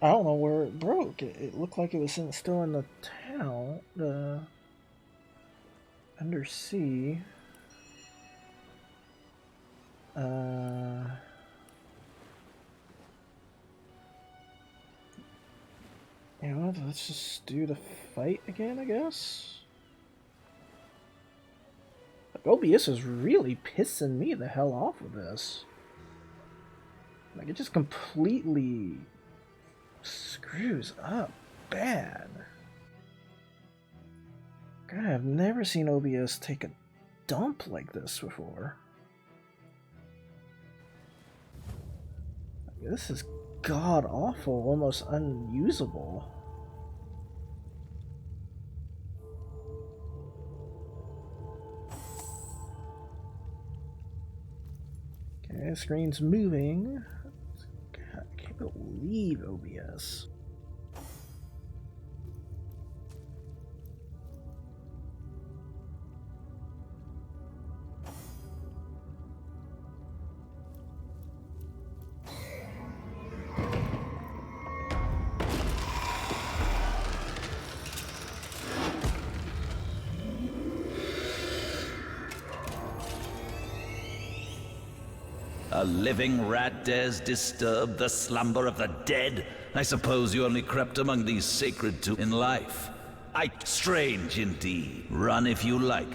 I don't know where it broke. It looked like it was still in the town, under C. You know what? Let's just do the fight again, I guess. Like, OBS is really pissing me the hell off with this. Like, it just completely screws up bad. God, I've never seen OBS take a dump like this before. Like, this is god awful, almost unusable. Okay, the screen's moving. God, I can't believe OBS. A living rat dares disturb the slumber of the dead? I suppose you only crept among these sacred to in life. Strange indeed. Run if you like.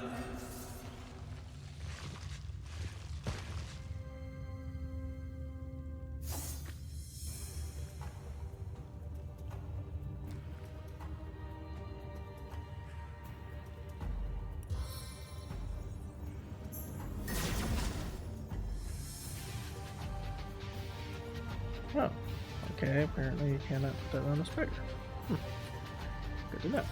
Oh, okay, apparently you cannot put that on the spider. Good to know.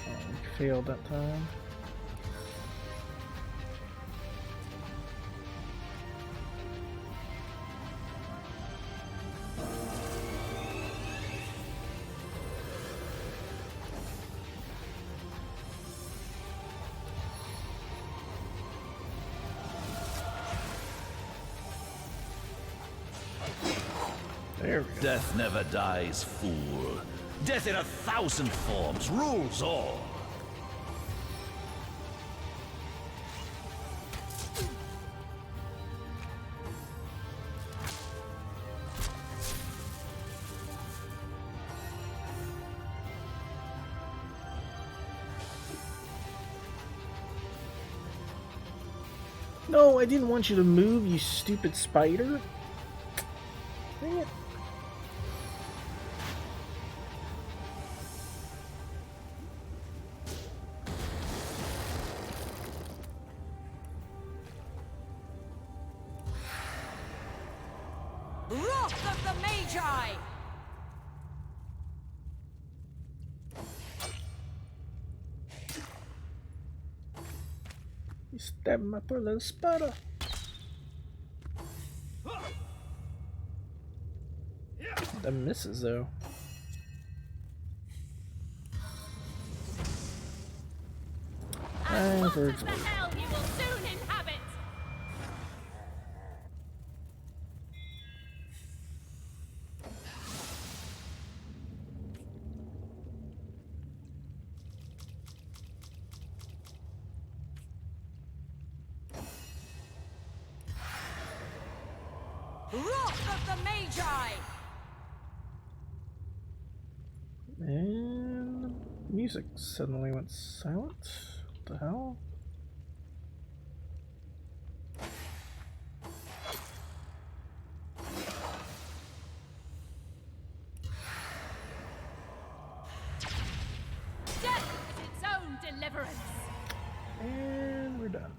Oh, we failed that time. There we go. Death never dies, fool. Death in 1,000 forms rules all. No, I didn't want you to move, you stupid spider. Dang it. Wrath of the Magi! You stabbed my poor little spider. That misses though. And what for the hell you will soon inhabit! Wrath of the Magi! And the music suddenly went silent. What the hell? Death is its own deliverance! And we're done.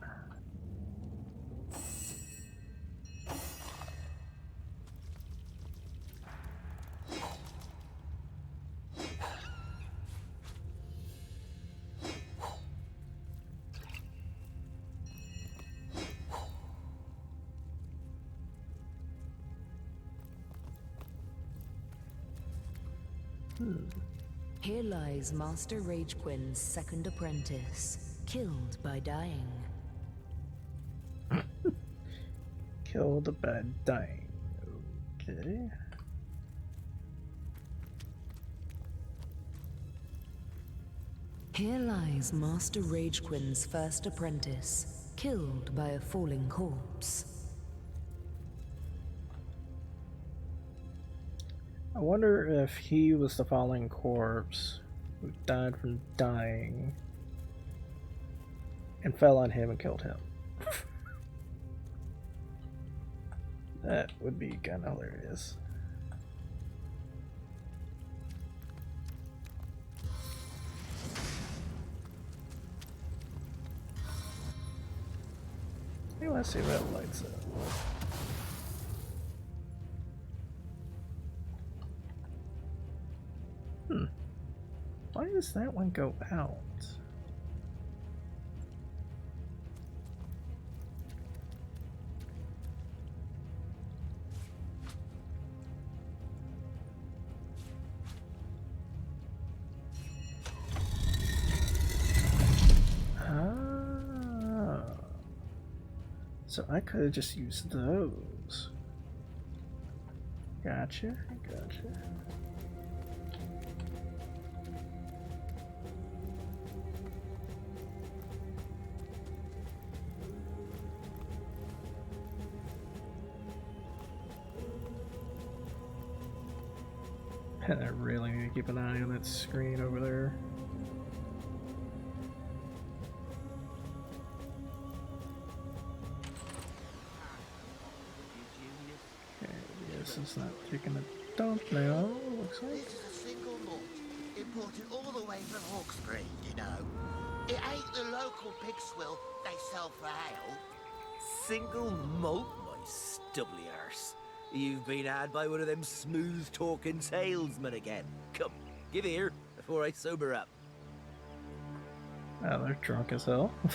Here lies Master Ragequin's second apprentice, killed by dying. Killed by dying. Okay. Here lies Master Ragequin's first apprentice, killed by a falling corpse. I wonder if he was the falling corpse who died from dying and fell on him and killed him. That would be kind of hilarious. Hey, let's see what lights up. Why does that one go out? So I could have just used those. Gotcha, gotcha. And I really need to keep an eye on that screen over there. Okay, this is not taking a dump now, looks like. This is a single malt, imported all the way from Hawkesbury, you know. It ain't the local pig swill they sell for ale. Single malt, my stubbly arse. You've been had by one of them smooth-talking salesmen again. Come, give here before I sober up. Oh, they're drunk as hell. Okay,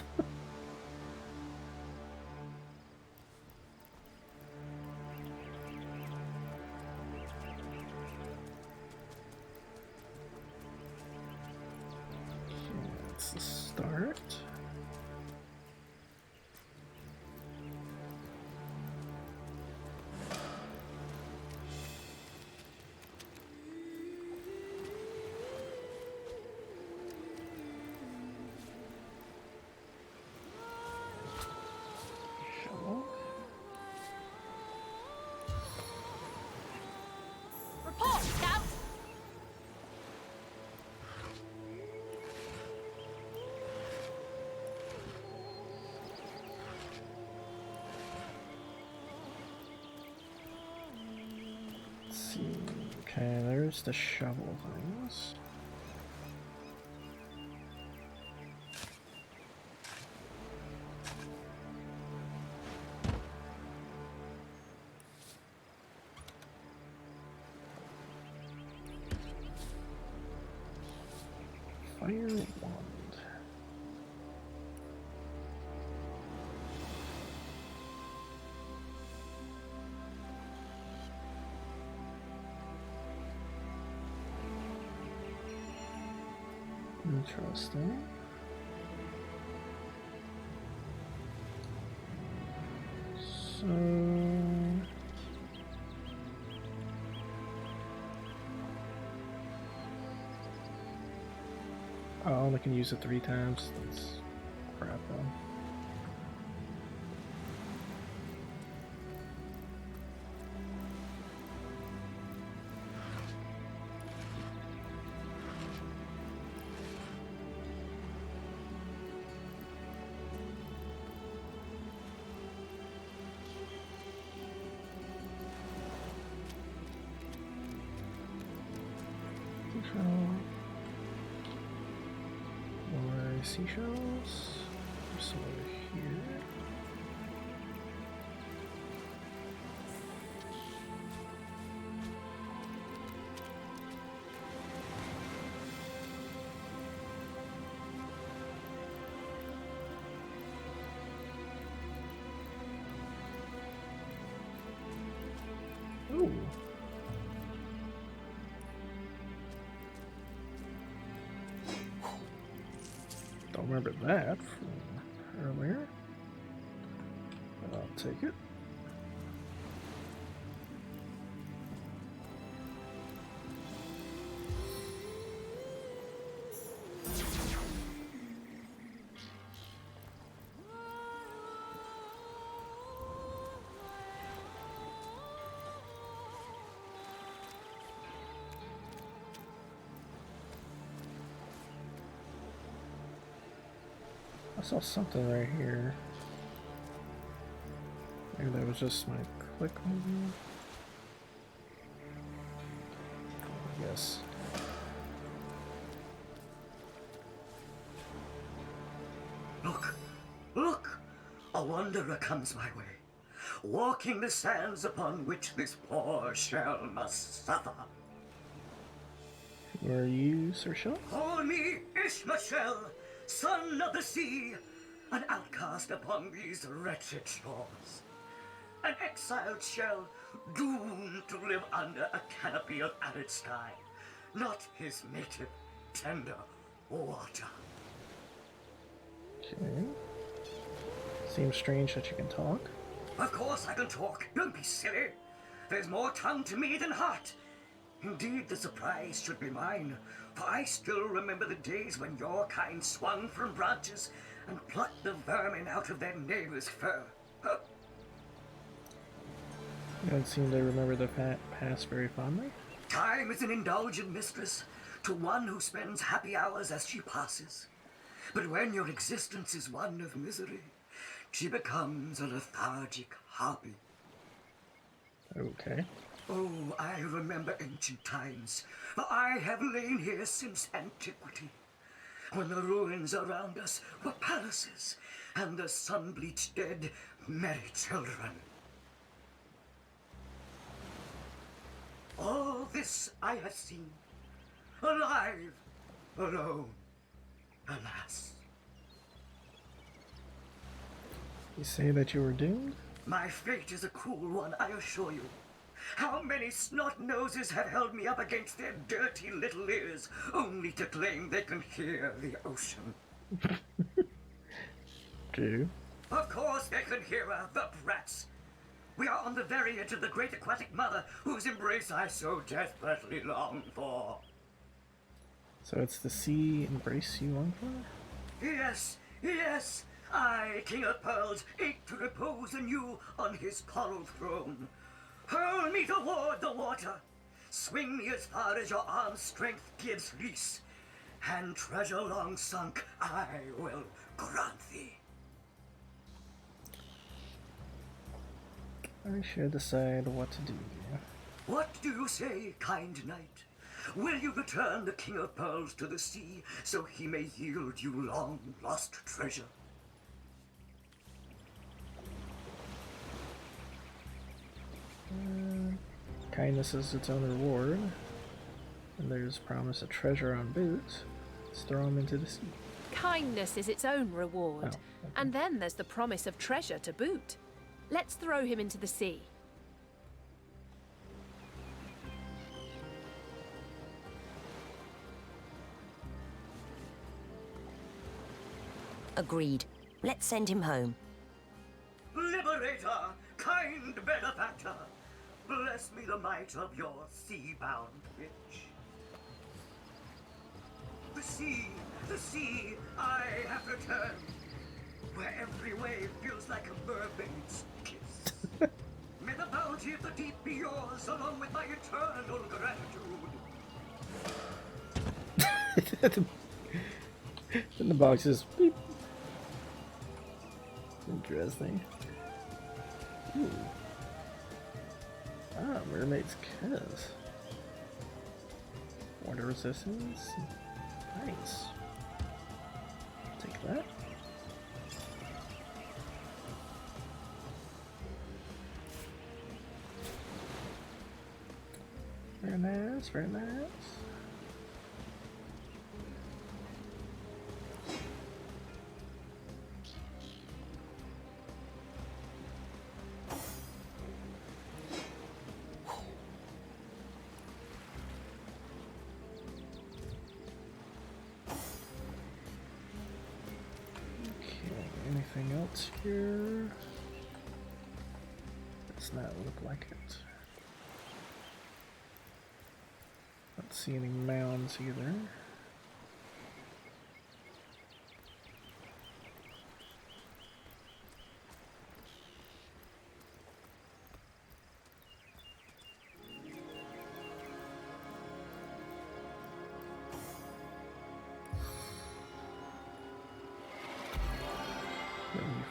that's the start. Report, Scout! Let's see. Okay, there's the shovel things. Fire wand. Interesting. So I only can use it 3 times. That's crap though. More seashells. So here. Ooh. don't remember that from earlier. But I'll take it. I saw something right here. Maybe that was just my click maybe? Yes. Look! Look! A wanderer comes my way, walking the sands upon which this poor shell must suffer. Who are you, Sir Shell? Call me Ishmashel, son of the sea, an outcast upon these wretched shores. An exiled shell, doomed to live under a canopy of arid sky, not his native, tender water. Okay. Seems strange that you can talk. Of course I can talk, don't be silly. There's more tongue to me than heart. Indeed, the surprise should be mine, for I still remember the days when your kind swung from branches and plucked the vermin out of their neighbor's fur. You don't seem to remember the past very fondly. Time is an indulgent mistress to one who spends happy hours as she passes. But when your existence is one of misery, she becomes a lethargic harpy. Okay. Oh, I remember ancient times, for I have lain here since antiquity, when the ruins around us were palaces, and the sun-bleached dead merry children. All this I have seen, alive, alone, alas. You say that you were doomed? My fate is a cruel one, I assure you. How many snot-noses have held me up against their dirty little ears, only to claim they can hear the ocean? True. Of course they can hear her, the brats. We are on the very edge of the great aquatic mother, whose embrace I so desperately long for. So it's the sea embrace you long for? Yes, yes, I, King of Pearls, ache to repose anew on his coral throne. Hurl me toward the water, swing me as far as your arm's strength gives lease, and treasure long sunk I will grant thee. I should decide what to do. What do you say, kind knight? Will you return the King of Pearls to the sea, so he may yield you long-lost treasure? Kindness is its own reward. And there's promise of treasure on boot. Let's throw him into the sea. Kindness is its own reward. Oh, okay. And then there's the promise of treasure to boot. Let's throw him into the sea. Agreed. Let's send him home. Liberator, kind benefactor, bless me the might of your sea-bound witch. The sea, I have returned, where every wave feels like a mermaid's kiss. May the bounty of the deep be yours, along with my eternal gratitude. And the box is beep. Interesting. Ooh. Ah, mermaid's kiss. Water resistance. Nice. Take that. Very nice, very nice. this here? Does not look like it. Don't see any mounds either.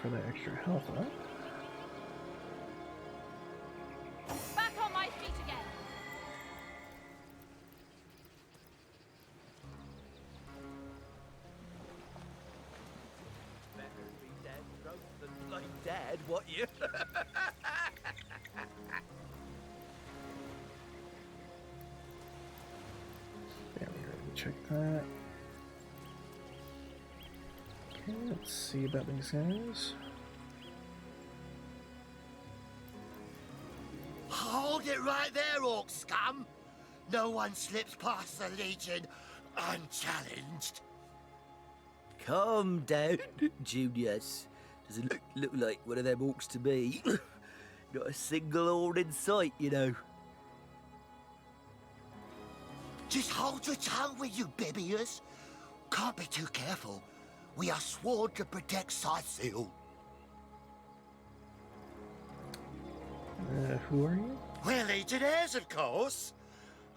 For the extra health up. Back on my feet again. Better be dead broke than bloody dead, what you? Yeah, we already checked that. Okay, let's see about these guys. Hold it right there, orc scum! No one slips past the Legion unchallenged. Calm down, Junius. Doesn't look like one of them orcs to me. Not a single horde in sight, you know. Just hold your tongue, will you, Bibius? Can't be too careful. We are sworn to protect Sightseal. Who are you? We're Legionnaires, of course.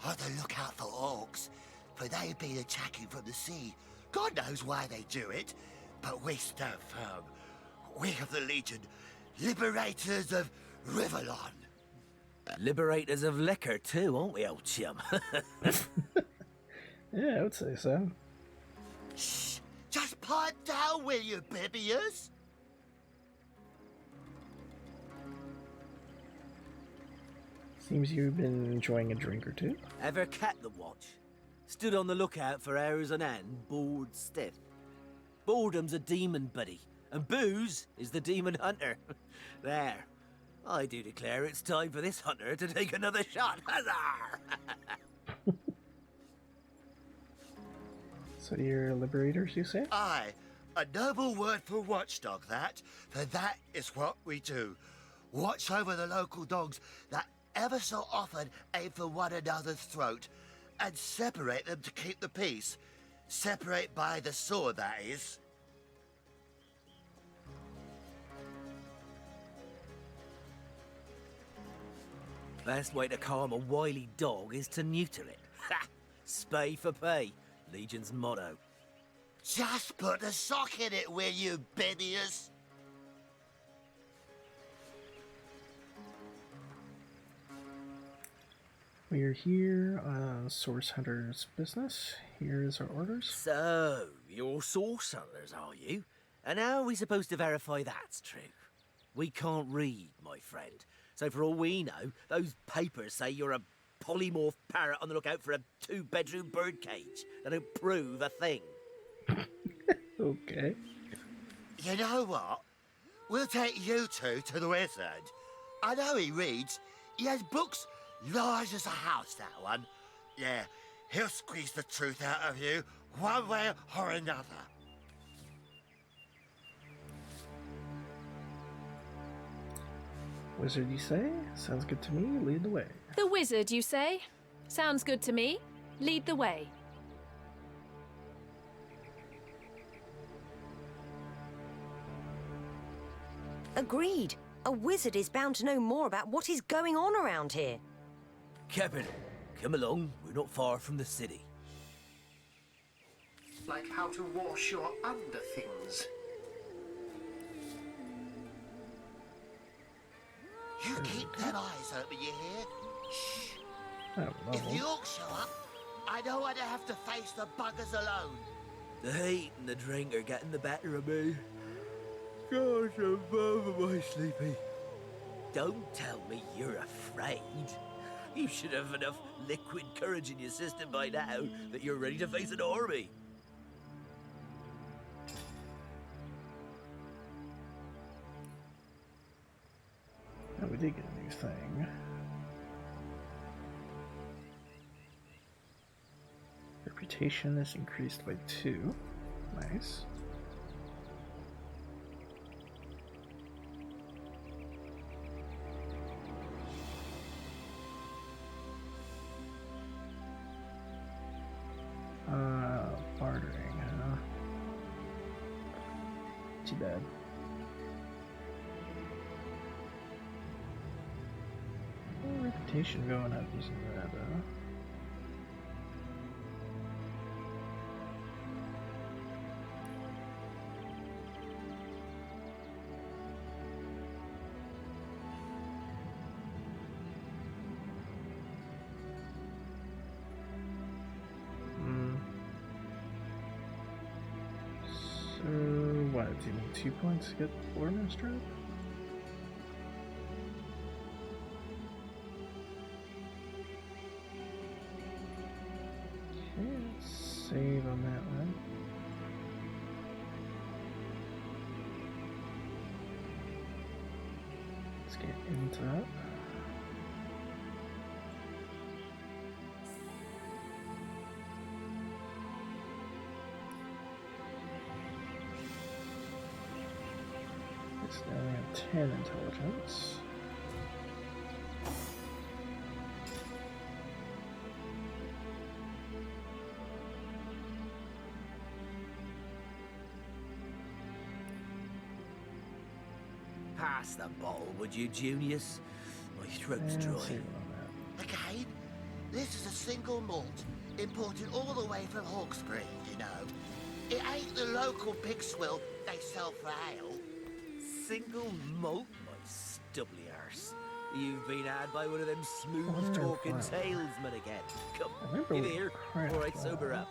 On the lookout for orcs, for they've been attacking from the sea. God knows why they do it, but we stand firm. We of the Legion, liberators of Riverlon. Liberators of liquor too, aren't we, old chum? Yeah, I would say so. Shh! Just pipe down, will you, Bibius? Seems you've been enjoying a drink or two. Ever cat the watch? Stood on the lookout for hours on end, bored stiff. Boredom's a demon, buddy, and booze is the demon hunter. There. I do declare it's time for this hunter to take another shot. Huzzah! So you're liberators, you say? Aye. A noble word for watchdog, that. For that is what we do. Watch over the local dogs that ever so often aim for one another's throat, and separate them to keep the peace. Separate by the sword, that is. Best way to calm a wily dog is to neuter it. Ha! Spay for pay. Legion's motto. Just put a sock in it, will you, Bibius? We're here on Source Hunter's business. Here's our orders. So, you're source hunters, are you? And how are we supposed to verify that's true? We can't read, my friend. So for all we know, those papers say you're a polymorph parrot on the lookout for a 2-bedroom birdcage. They don't prove a thing. Okay. You know what? We'll take you two to the wizard. I know he reads. He has books large as a house, that one. Yeah, he'll squeeze the truth out of you, one way or another. Wizard, you say? Sounds good to me. Lead the way. The wizard, you say? Sounds good to me. Lead the way. Agreed. A wizard is bound to know more about what is going on around here. Capital. Come along, we're not far from the city. Like how to wash your underthings. You keep them eyes open, you hear? Shh. Oh, If the level. orcs show up, I don't want to have to face the buggers alone. The hate and the drink are getting the better of me. Gosh, I'm over my sleepy. Don't tell me you're afraid. You should have enough liquid courage in your system by now that you're ready to face an army. Oh, we did get a new thing. Reputation is increased by 2. Nice. Too bad. Reputation going up using that, So, what, it's even 2 points to get Warmaster up? Save on that one. Let's get into it. It's now we have 10 intelligence. Pass the bottle, would you, Junius? My throat's And dry. save on that. Again, this is a single malt, imported all the way from Hawkesbury, you know. It ain't the local pig swill they sell for ale. Single malt, my stubbly arse. You've been had by one of them smooth-talking salesmen again. Come, give here, before I sober up.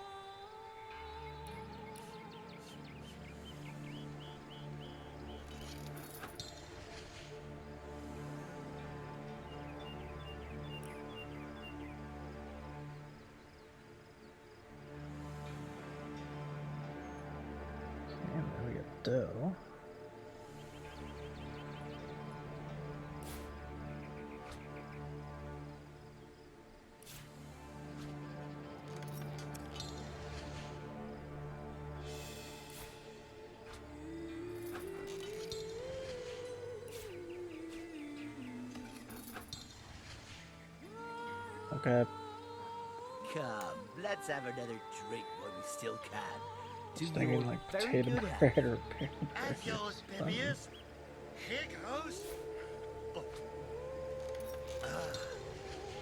And now we get dough. Okay. Come, let's have another drink while we still can. To Thinking your like very potato good bread health. or And yours, Bibius. Here goes. Oh.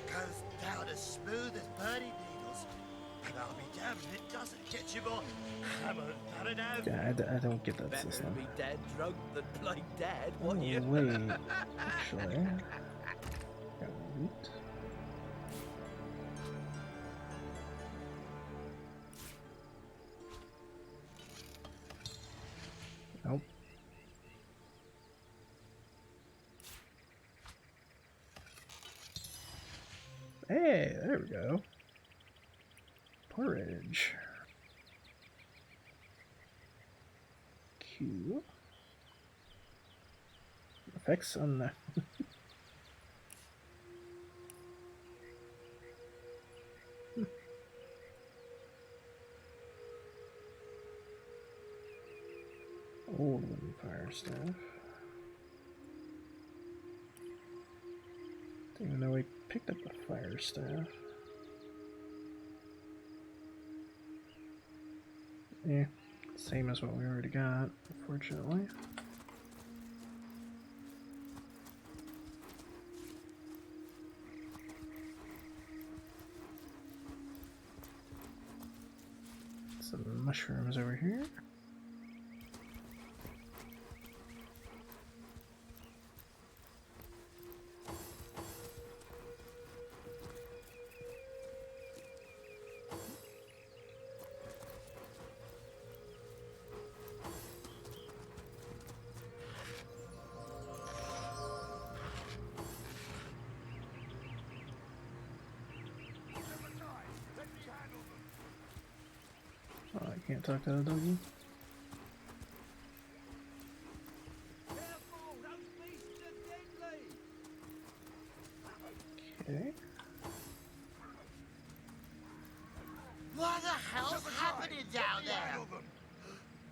Goes down as smooth as birdie needles. And I'll be damned if it doesn't get you more hammered than an oak. Yeah, I don't get that Better to system. be dead drunk than blind dead, Oh, what you? wait. Actually. Got wheat. Nope. Hey, there we go. Porridge. Q. Effects on the. Old wooden fire staff. Didn't even know we picked up a fire staff. Yeah, same as what we already got, unfortunately. Some mushrooms over here. Oh, I can't talk to the doggy. Okay. What the hell's happening down there?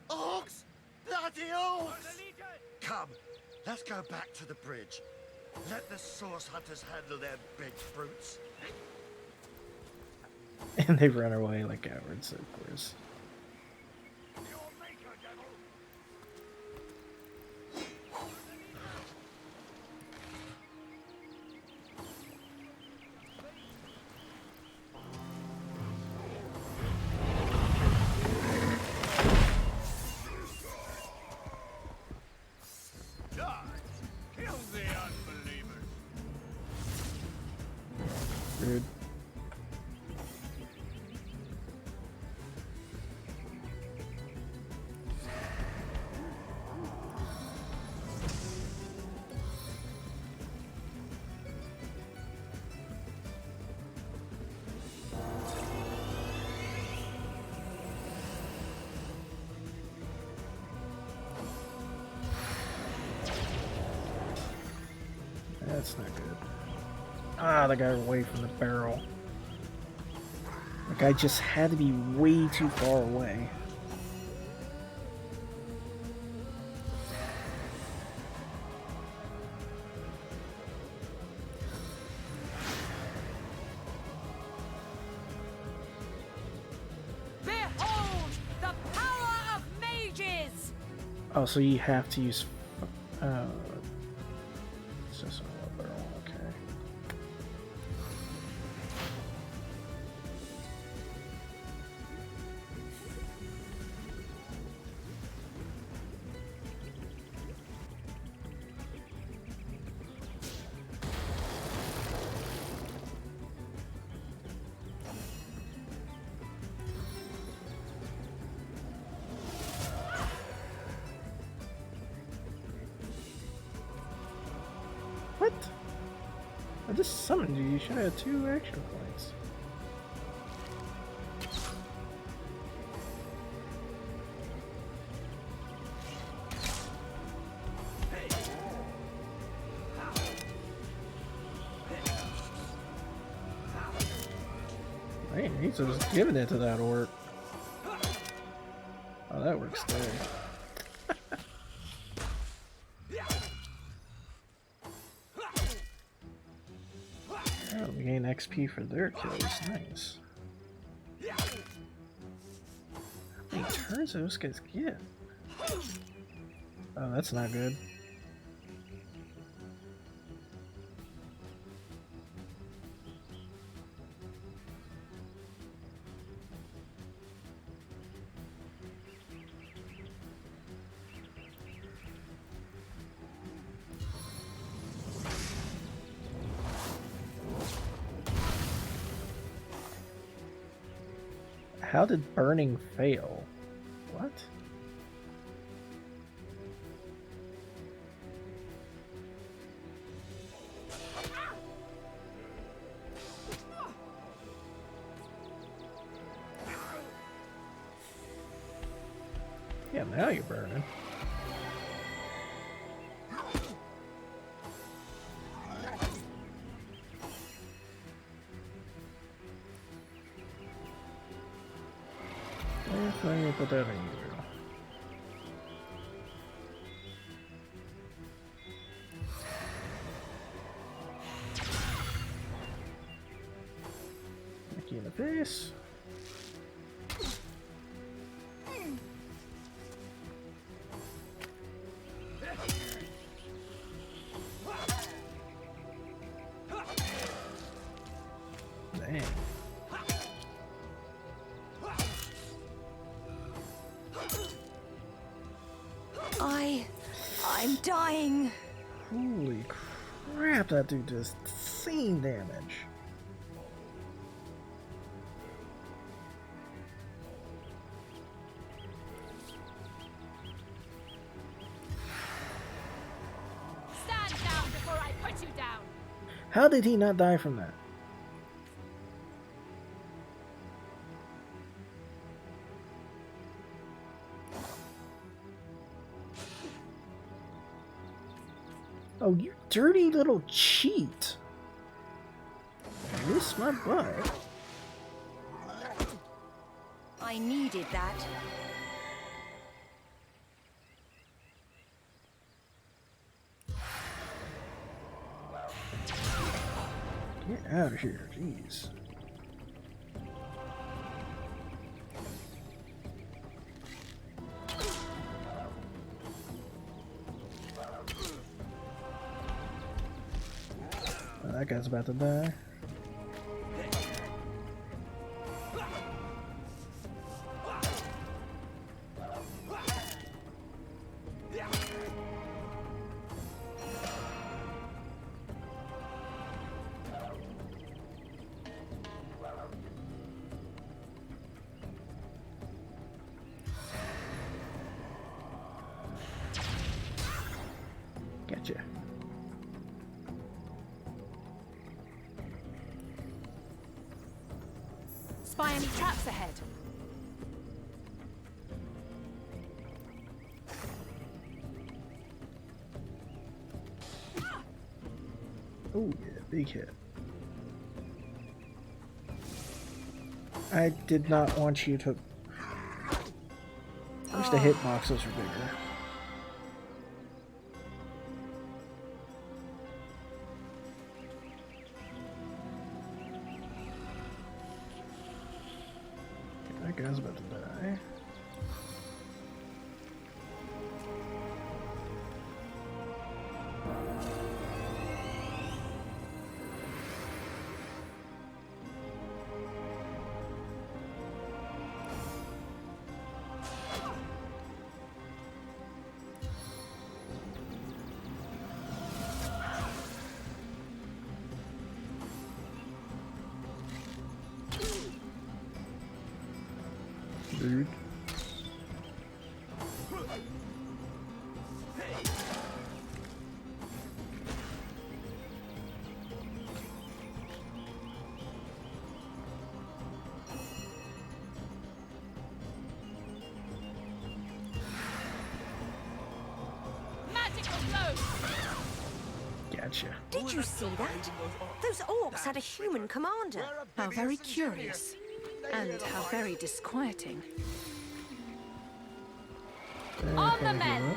Orcs! Bloody orcs! Come, let's go back to the bridge. Let the source hunters handle their big brutes. And they run away like cowards, of course. screwed. That's not good. Ah, that got away from the barrel. The guy just had to be way too far away. Behold the power of mages! Oh, so you have to use. It's just a barrel. Okay. What? I just summoned you. You should have 2 action points. Man, he's just giving it to that orc. Oh, that works too. Oh, we gain XP for their kills. Nice. How many turns do those guys get? Oh, that's not good. How did burning fail? What? Yeah, now you're burning. Let me put that in you. Mickey in the face. Dang. I'm dying. Holy crap, that dude does insane damage. Stand down before I put you down! How did he not die from that? Oh, you dirty little cheat. Miss my butt. I needed that. Get out of here, jeez. That guy's about to die. Spy any traps ahead? Oh yeah, big hit. I did not want you to... I wish the hitboxes were bigger. Okay, that guy's about to die. Dude. Magical blow! Gotcha. Did you see that? Those orcs had a human commander. How very curious. And how very disquieting. On the mend!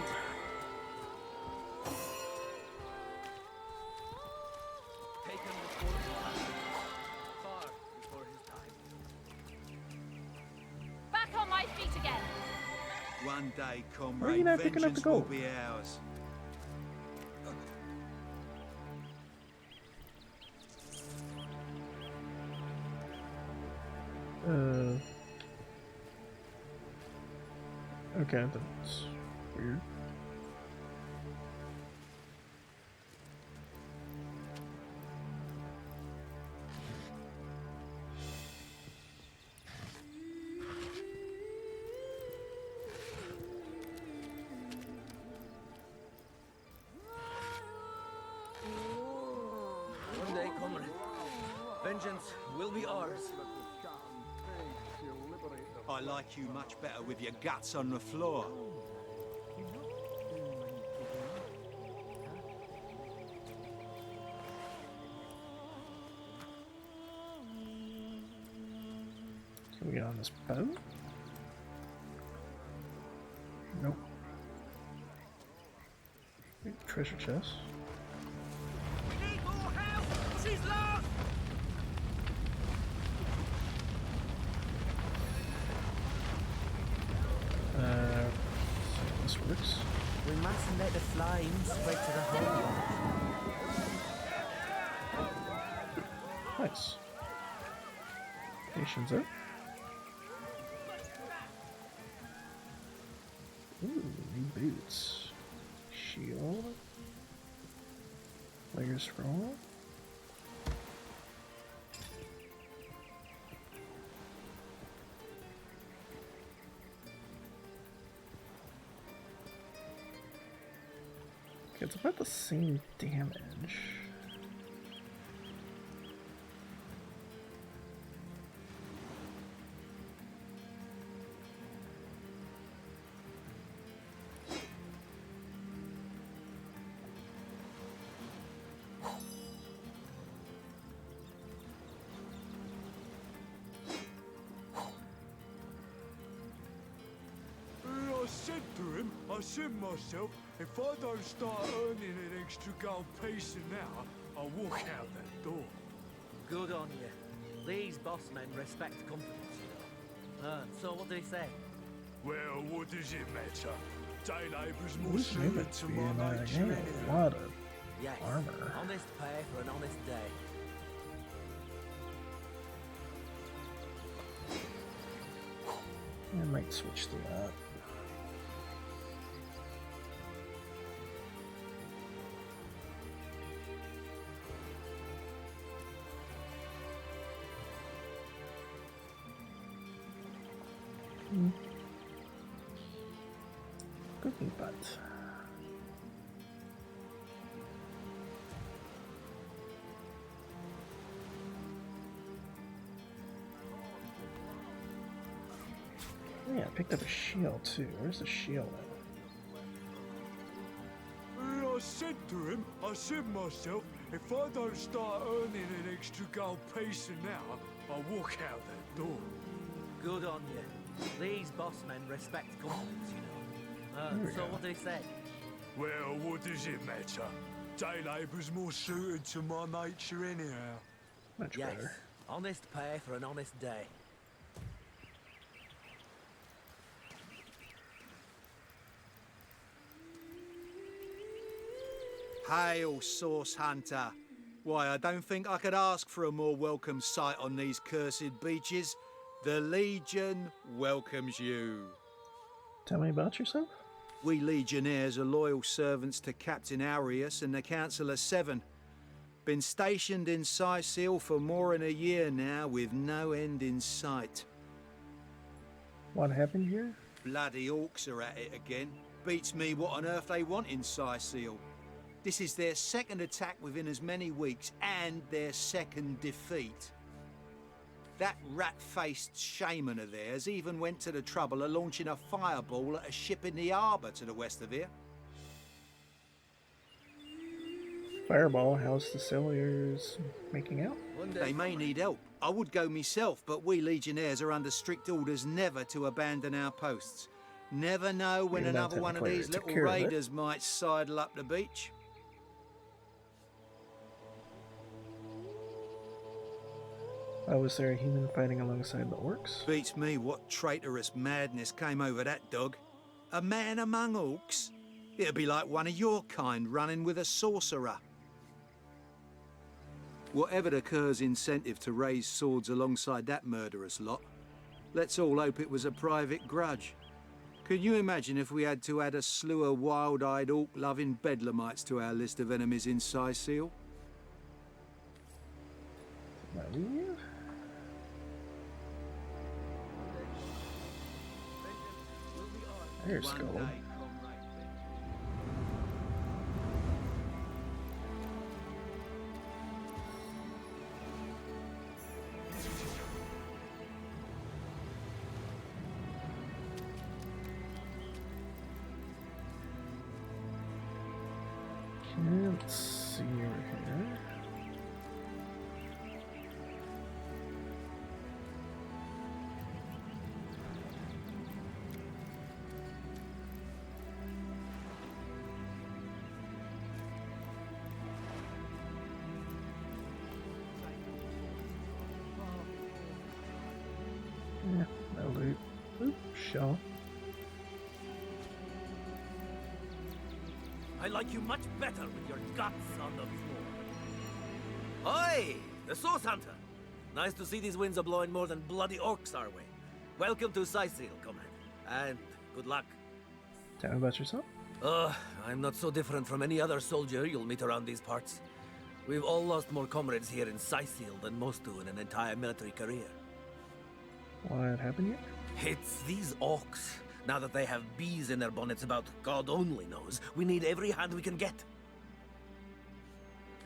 Back on my feet again! One day, Why are you comrade, not picking up the vengeance will gold? be ours. Okay, that's weird. One day, comrade, vengeance will be ours. I like you much better with your guts on the floor. Can we get on this boat? Nope. Treasure chest. We need more help! She's lost! So this works. We mustn't let the flames spread to the whole lot. Nice. Patience up. Ooh, new boots. Shield. Player scroll. It's about the same damage. I said to him, I said myself, if I don't start earning an extra gold piece an hour, I'll walk out that door. Good on you. These boss men respect confidence, you know. So what did he say? Well, what does it matter? Day labour's more This may suited to be my a nature game anyway. a lot of Yes. armor. Honest pay for an honest day. I might switch to that. Cooking butt. Yeah, I picked up a shield too. Where's the shield at? I said to him, I said myself, if I don't start earning an extra gold piece an hour, I'll walk out that door. Good on you. These boss men respect commands, you know. So what did he say? Well, what does it matter? Day labour's more suited to my nature anyhow. Much better. Honest pay for an honest day. Hail, Source Hunter. Why, I don't think I could ask for a more welcome sight on these cursed beaches. The Legion welcomes you. Tell me about yourself. We Legionnaires are loyal servants to Captain Arius and the Council of Seven. Been stationed in Sicil for more than a year now with no end in sight. What happened here? Bloody orcs are at it again. Beats me what on earth they want in Sicil. This is their second attack within as many weeks and their second defeat. That rat-faced shaman of theirs even went to the trouble of launching a fireball at a ship in the harbour to the west of here. Fireball, how's the sailors making out? They may need help. I would go myself, but we Legionnaires are under strict orders never to abandon our posts. Never know when another one of these little raiders might sidle up the beach. Oh, was there a human fighting alongside the orcs? Beats me what traitorous madness came over that dog. A man among orcs? It'd be like one of your kind running with a sorcerer. Whatever the Cur's incentive to raise swords alongside that murderous lot, let's all hope it was a private grudge. Can you imagine if we had to add a slew of wild-eyed orc-loving bedlamites to our list of enemies in Sicil? There's gold. Can't see over here. Yeah, no loot. Oop, sure. I like you much better with your guts on the floor. Oi! The Source Hunter! Nice to see these winds are blowing more than bloody orcs our way. Welcome to Sicil, Command. And good luck. Tell me about yourself. I'm not so different from any other soldier you'll meet around these parts. We've all lost more comrades here in Sicil than most do in an entire military career. What happened here? It's these orcs. Now that they have bees in their bonnets about God only knows, we need every hand we can get.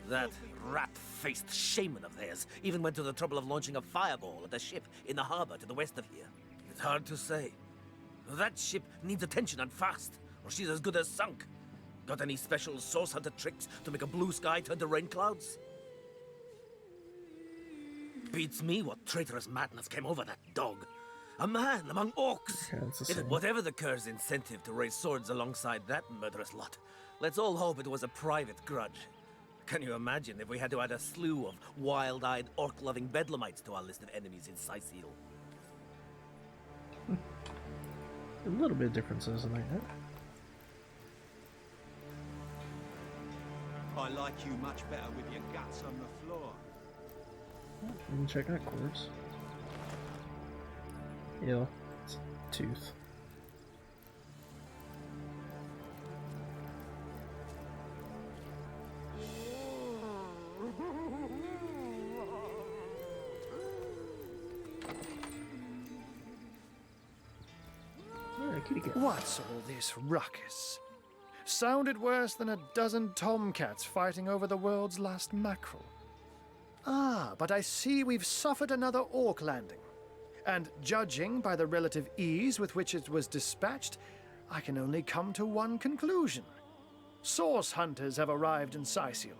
That rat-faced shaman of theirs even went to the trouble of launching a fireball at a ship in the harbor to the west of here. It's hard to say. That ship needs attention and fast, or she's as good as sunk. Got any special Source Hunter tricks to make a blue sky turn to rain clouds? Beats me what traitorous madness came over that dog. A man among orcs! Whatever the Cur's incentive to raise swords alongside that murderous lot, let's all hope it was a private grudge. Can you imagine if we had to add a slew of wild-eyed, orc-loving bedlamites to our list of enemies in Sicil? A little bit of differences in that. I like you much better with your guts on the floor. We can check that corpse. Yeah, it's a tooth. What's all this ruckus? Sounded worse than a dozen tomcats fighting over the world's last mackerel. Ah, but I see we've suffered another orc landing. And judging by the relative ease with which it was dispatched, I can only come to one conclusion. Source hunters have arrived in Sicil.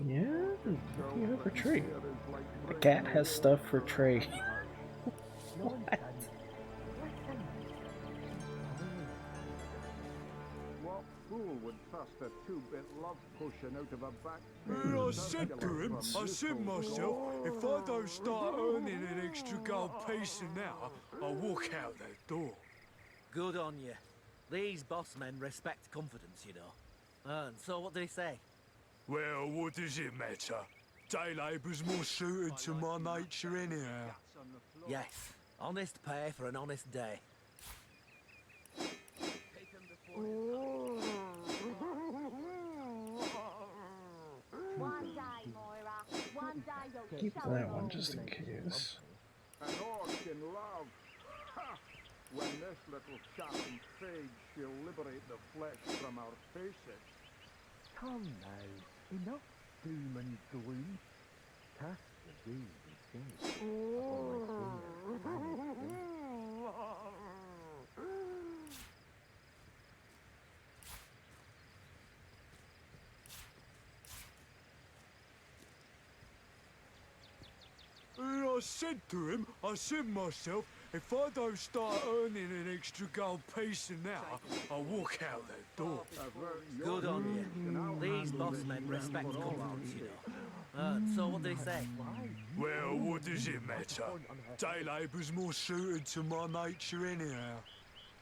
Yeah, yeah, for trade. The cat has stuff for trade. What? What fool would trust a two-bit love potion out of a back? I said to him, I said myself, if I don't start earning an extra gold piece an hour, I'll walk out that door. Good on you. These boss men respect confidence, you know. And so what do they say? Well, what does it matter? Day labour's more suited to my nature anyhow. Yes, honest pay for an honest day. Keep that one just in case. An orc in love. Ha! When this little chappie fades, she'll liberate the flesh from our faces. Come now, enough doom and gloom. Cast the doom instead. I said to him, I said myself, if I don't start earning an extra gold piece an hour, I'll walk out that door. Good on you. These boss men respect confidence, you know. And so what do they say? Well, what does it matter? Day labour's more suited to my nature anyhow.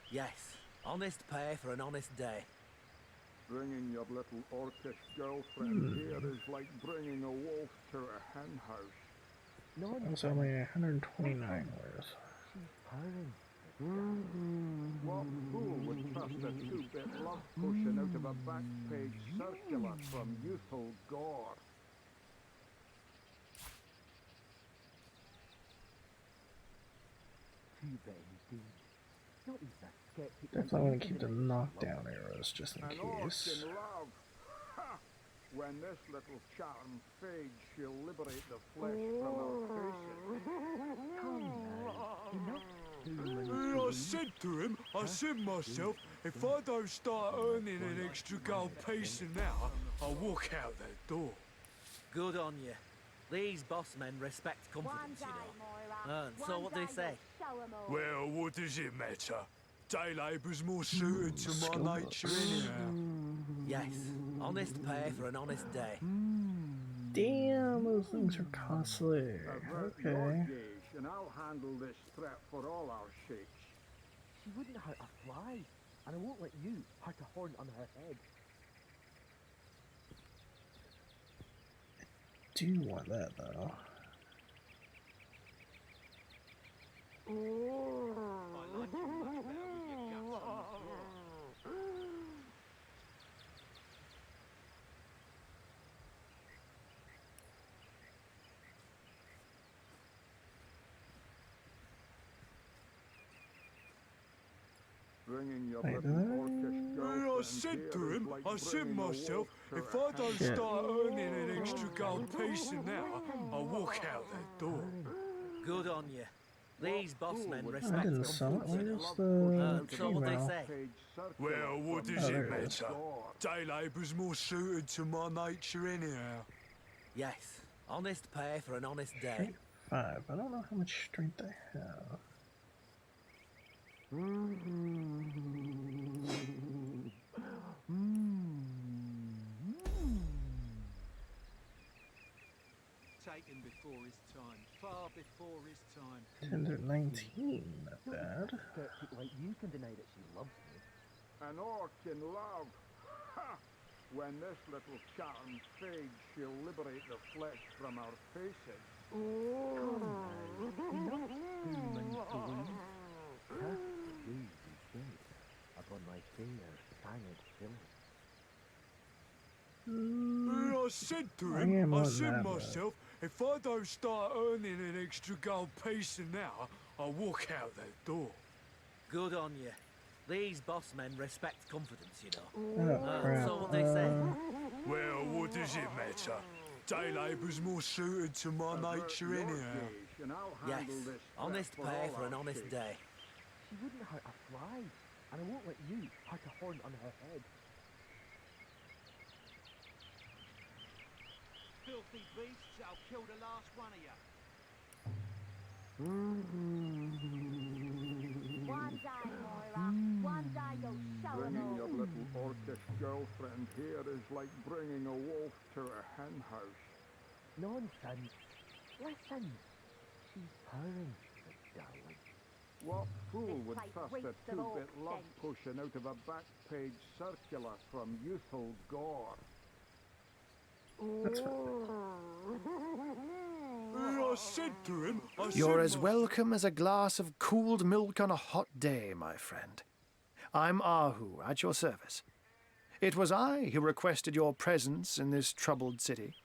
Yes, honest pay for an honest day. Bringing your little orcish girlfriend here is like bringing a wolf to a hen house. That's only 129 words. What fool would trust a two-bit love potion out of a back-page circular from youthful gore? Too bad indeed. Not even a skeptic. Definitely want to keep the knockdown arrows just in An case. orc in love. Ha! When this little charm fades, she'll liberate the flesh from our faces. Come now, enough doom and I gloom. said to him, I said myself, if I don't start earning an extra gold piece an hour, I'll walk out that door. Good on you. These boss men respect confidence, you know. And so what do they say? Well, what does it matter? Day labour's more suited to my nature anyhow. Yes, honest pay for an honest day. Damn, those things are costly. Avert your Okay. gaze, and I'll handle this threat for all our sakes. She wouldn't hurt a fly, and I won't let you hurt a horn on her head. Do want that though. Bringing your Wait, little did I? orcish I girlfriend said to here is him, like I said bringing a myself, wolf if to a I don't hen start earning an extra gold piece an hour, I'll walk out that door. Good on you. These boss men I respect didn't sell it. confidence, you Where's know. the So what they female? say? Well, what does Oh, it there it is. matter? Day labour's more suited to my nature anyhow. Yes, honest pay for an honest day. Strength 5. I don't know how much strength I have. Taken before his time, far before his time. 10 to 19, not bad. Skeptic like you can deny that she loves me. An orc in love. Ha! When this little charm fades, she'll liberate the flesh from our faces. Come now, enough doom and gloom. Cast the doom instead upon my fair fanged fillet. I said to I him, am I on said that, myself, if I don't start earning an extra gold piece an hour, I'll walk out that door. Good on you. These boss men respect confidence, you know. Oh, crap. So what they say? Well, what does it matter? Day labour's more suited to my nature anyhow. Yes, honest pay for an honest day. She wouldn't hurt a fly, and I won't let you hurt a horn on her head. Filthy beasts, I'll kill the last one of you. One day, Moira. One day you'll show them Bringing all. your little orcish girlfriend here is like bringing a wolf to a hen house. Nonsense. Listen. She's purring, darling. What fool would place trust reeks a of two-bit orc love stench. potion out of a back-page circular from youthful gore? I said to him, You're as welcome as a glass of cooled milk on a hot day, my friend. I'm Ahu, at your service. It was I who requested your presence in this troubled city.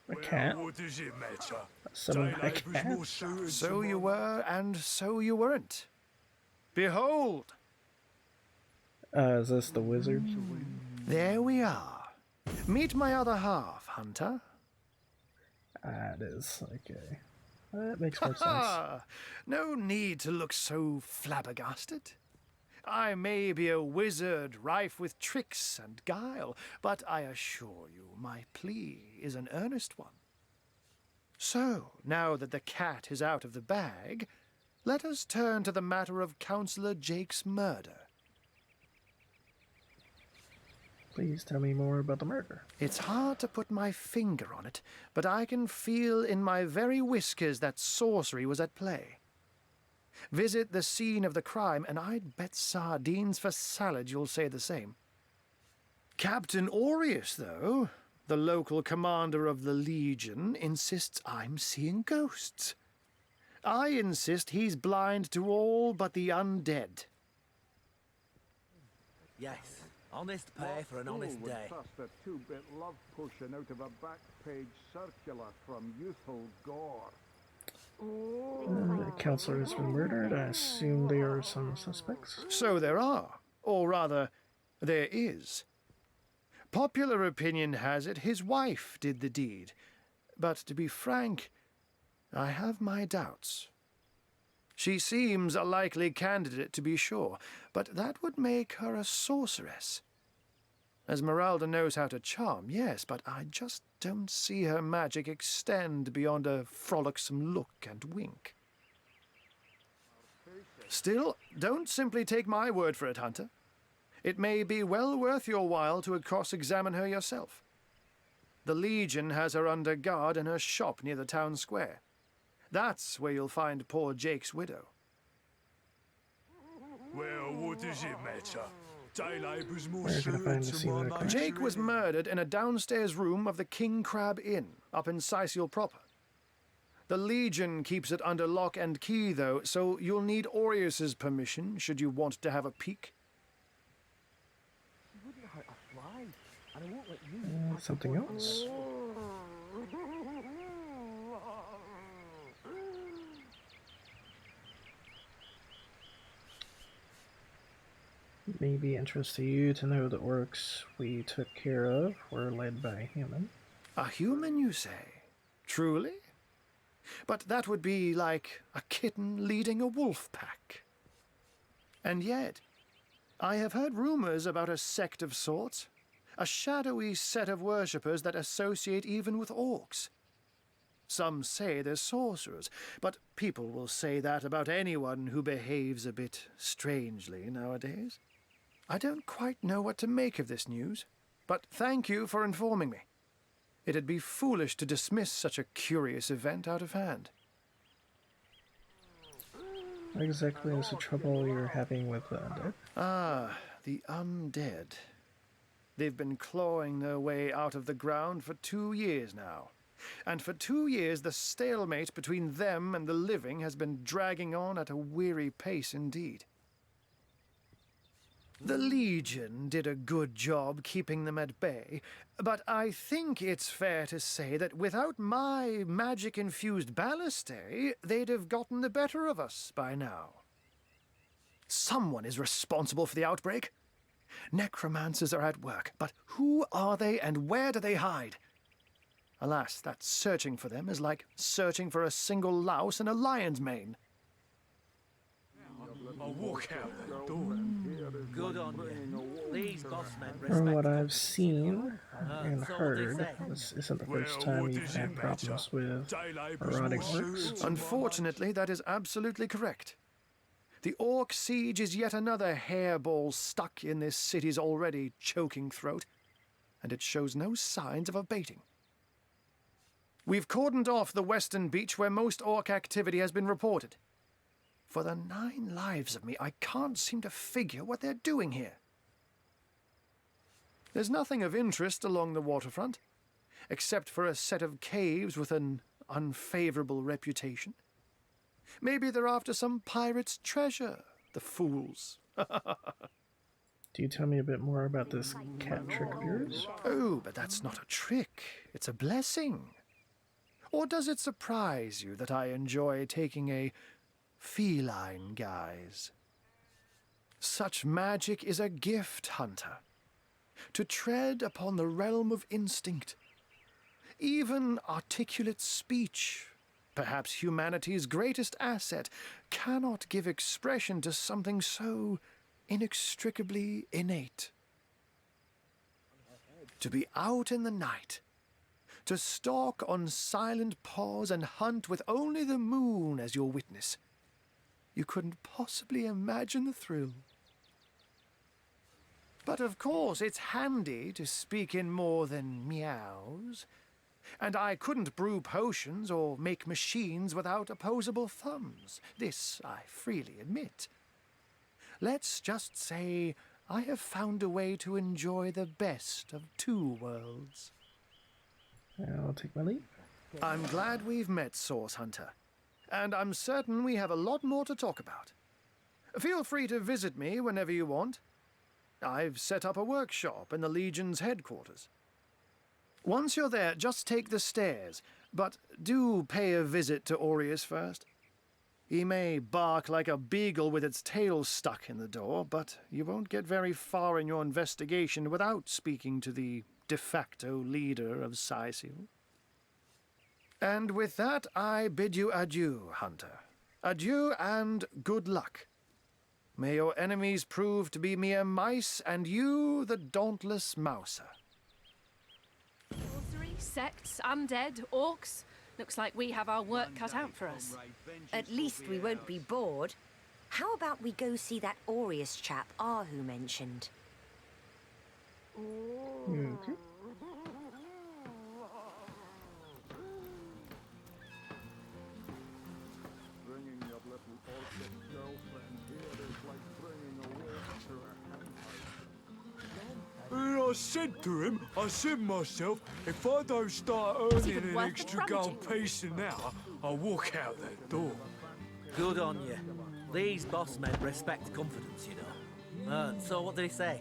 A cat? What does it matter? Summon Day my labour's cat? more suited So to you my were, and so you weren't. Behold! Is this the wizard? There we are. Meet my other half, Hunter. It is. Okay. That makes more sense. Ha! No need to look so flabbergasted. I may be a wizard rife with tricks and guile, but I assure you my plea is an earnest one. So, now that the cat is out of the bag, let us turn to the matter of Councillor Jake's murder. Please tell me more about the murder. It's hard to put my finger on it, but I can feel in my very whiskers that sorcery was at play. Visit the scene of the crime, and I'd bet sardines for salad you'll say the same. Captain Aureus, though, the local commander of the Legion, insists I'm seeing ghosts. I insist he's blind to all but the undead. Yes, honest pay for an honest Fool would day. trust a two-bit love potion out of a back-page circular from youthful gore? The counselor has been murdered. I assume there are some suspects. So there are, or rather, there is. Popular opinion has it his wife did the deed, but to be frank, I have my doubts. She seems a likely candidate, to be sure, but that would make her a sorceress. Esmeralda knows how to charm, yes, but I just don't see her magic extend beyond a frolicsome look and wink. Still, don't simply take my word for it, Hunter. It may be well worth your while to cross-examine her yourself. The Legion has her under guard in her shop near the town square. That's where you'll find poor Jake's widow. Well, what does it matter? Day labour's more Where can I suited find the to scene of the my crime? nature. Jake was murdered in a downstairs room of the King Crab Inn, up in Sicil proper. The Legion keeps it under lock and key, though, so you'll need Aureus's permission should you want to have a peek. She wouldn't hurt a fly, and I won't let you. Something else. Maybe interest to you to know the orcs we took care of were led by a human. A human, you say? Truly? But that would be like a kitten leading a wolf pack. And yet, I have heard rumors about a sect of sorts, a shadowy set of worshippers that associate even with orcs. Some say they're sorcerers, but people will say that about anyone who behaves a bit strangely nowadays. I don't quite know what to make of this news, but thank you for informing me. It'd be foolish to dismiss such a curious event out of hand. What exactly is the trouble you're having with the undead? Ah, the undead. They've been clawing their way out of the ground for 2 years now. And for 2 years the stalemate between them and the living has been dragging on at a weary pace indeed. The Legion did a good job keeping them at bay, but I think it's fair to say that without my magic-infused ballistae, they'd have gotten the better of us by now. Someone is responsible for the outbreak. Necromancers are at work, but who are they and where do they hide? Alas, that searching for them is like searching for a single louse in a lion's mane. I'll walk out that door. Good on you. These boss men From respect what I've confidence. seen and So what they heard, say. this isn't the first time what you've does had it matter? problems with Day labour's erotic more orcs. suited to Unfortunately, that is absolutely correct. The Orc siege is yet another hairball stuck in this city's already choking throat, and it shows no signs of abating. We've cordoned off the western beach where most Orc activity has been reported. For the 9 lives of me, I can't seem to figure what they're doing here. There's nothing of interest along the waterfront, except for a set of caves with an unfavorable reputation. Maybe they're after some pirate's treasure, the fools. Do you tell me a bit more about this cat trick of yours? Oh, but that's not a trick. It's a blessing. Or does it surprise you that I enjoy taking a feline guise? Such magic is a gift, Hunter. To tread upon the realm of instinct. Even articulate speech, perhaps humanity's greatest asset, cannot give expression to something so inextricably innate. To be out in the night, to stalk on silent paws and hunt with only the moon as your witness. You couldn't possibly imagine the thrill. But of course, it's handy to speak in more than meows. And I couldn't brew potions or make machines without opposable thumbs. This I freely admit. Let's just say I have found a way to enjoy the best of 2 worlds. I'll take my leave. I'm glad we've met, Source Hunter. And I'm certain we have a lot more to talk about. Feel free to visit me whenever you want. I've set up a workshop in the Legion's headquarters. Once you're there, just take the stairs, but do pay a visit to Aureus first. He may bark like a beagle with its tail stuck in the door, but you won't get very far in your investigation without speaking to the de facto leader of Scythial. And with that, I bid you adieu, Hunter. Adieu and good luck. May your enemies prove to be mere mice, and you the dauntless mouser. Sorcery, sects, undead, orcs. Looks like we have our work cut out for us. At least we won't be bored. How about we go see that Aureus chap Ahu mentioned? Okay. Bringing your little orchid girlfriend here is like bringing a wolf to a hen house. I said myself, if I don't start earning an extra gold piece an hour, I'll walk out that door. Good on you. These boss men respect confidence, you know. So what did he say?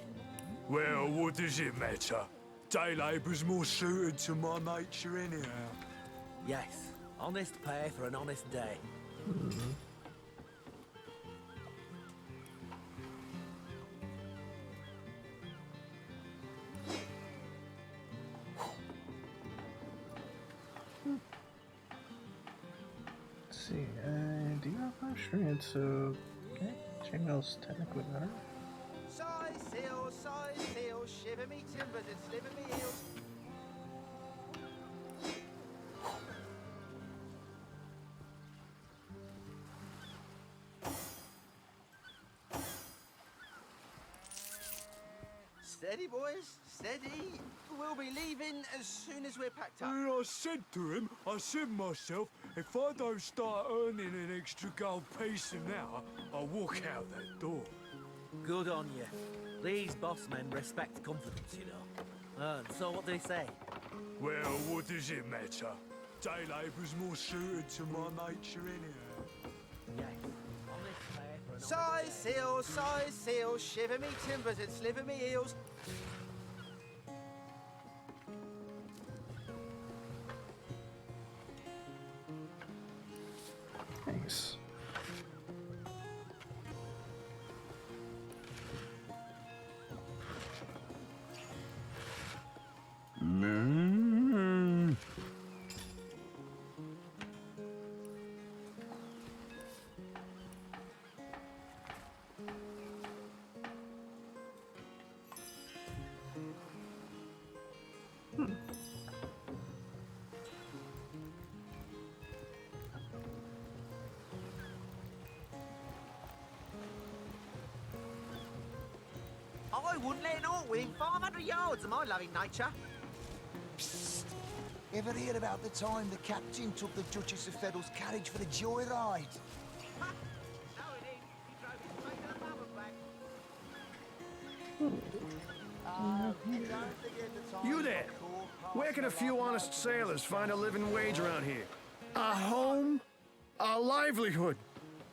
Well, what does it matter? Day labour's more suited to my nature anyhow. Yes, honest pay for an honest day. Let's see, do you have my strength? So, okay, chainmail's technically better. Size seal, shiver me timbers and sliver me heels. Steady, boys, steady. We'll be leaving as soon as we're packed up. I said myself, if I don't start earning an extra gold piece an hour, I'll walk out that door. Good on you. These boss men respect confidence, you know. So what did he say? Well, what does it matter? Day labour's more suited to my nature anyhow. Yes, honest pay for an Size seal, shiver me timbers and sliver me heels. Nice. I wouldn't let naught within 500 yards of my loving nature. Psst. Ever hear about the time the captain took the Duchess of Feddle's carriage for a joyride? You there? Where can a few honest sailors find a living wage around here? A home? A livelihood?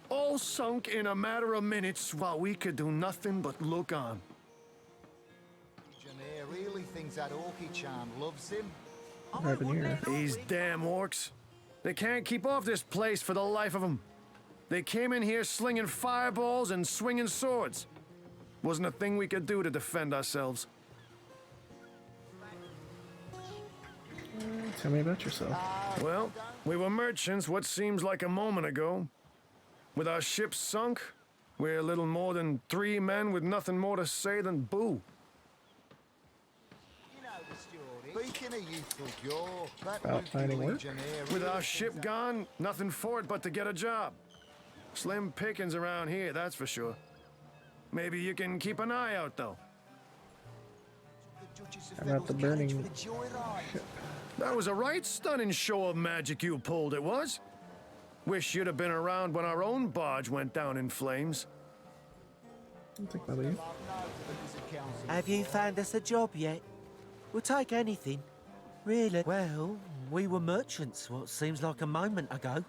All sunk in a matter of minutes while we could do nothing but look on. Legionnaire really thinks that Orky charm loves him. What happened here? These damn orcs. They can't keep off this place for the life of them. They came in here slinging fireballs and swinging swords. Wasn't a thing we could do to defend ourselves. Tell me about yourself. Well, we were merchants what seems like a moment ago. With our ship sunk, we're little more than 3 men with nothing more to say than boo. You know the story. Speaking of youthful jaw, that About finding work? With our ship gone, nothing for it but to get a job. Slim pickings around here, that's for sure. Maybe you can keep an eye out, though. How about the burning ship? That was a right stunning show of magic you pulled, it was. Wish you'd have been around when our own barge went down in flames. I'll take my leave. Have you found us a job yet? We'll take anything. Really? Well, we were merchants what seems like a moment ago.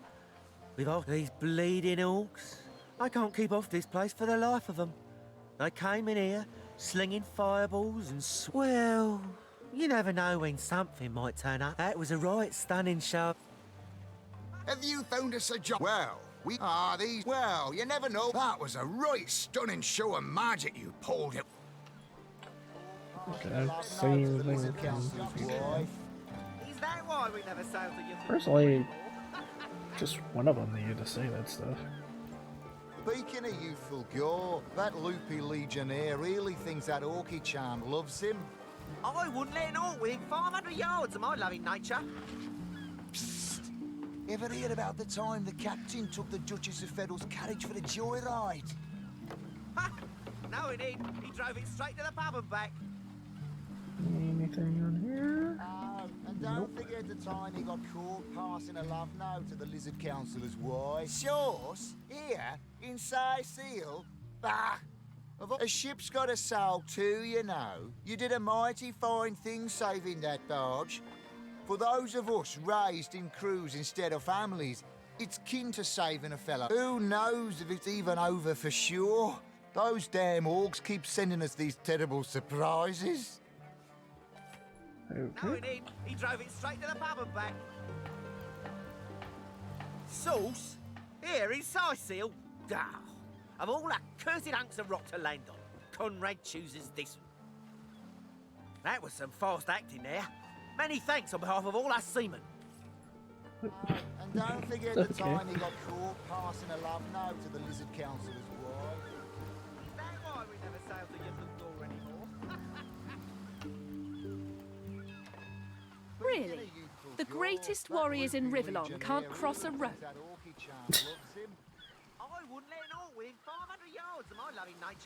With all these bleeding orcs. I can't keep off this place for the life of them. They came in here, slinging fireballs and well, you never know when something might turn up. That was a right stunning show. Have you found us a job? Well, we are these. Well, you never know. That was a right stunning show of magic you pulled it. Okay, I've seen things Is that why we never sailed the Yucatan? Personally, just one of them needed to say that stuff. Speaking of youthful gore, that loopy legionnaire really thinks that Orky charm loves him. I wouldn't let naught within 500 yards of my loving nature. Psst. Ever hear about the time the captain took the Duchess of Feddle's carriage for a joyride? Ha! No, indeed. He drove it straight to the pub and back. Anything on here? And don't forget the time he got caught passing a love note to the Lizard Councillor's wife. Sauce? Here? In Seal? Bah! A ship's got a soul too, you know. You did a mighty fine thing saving that barge. For those of us raised in crews instead of families, it's kin to saving a fella. Who knows if it's even over for sure? Those damn orcs keep sending us these terrible surprises. No, indeed. He drove it straight to the pub and back. Sauce? Here in Seal? Ah, of all that cursed hunks of rock to land on, Conrad chooses this one. That was some fast acting there. Many thanks on behalf of all us seamen. And don't forget the time he got caught passing a love note to the Lizard Councillor's wife. Is that why we never sailed the Yucatan anymore? Really? The greatest warriors in Rivellon can't cross a road. I wouldn't let naught within 500 yards of my loving nature.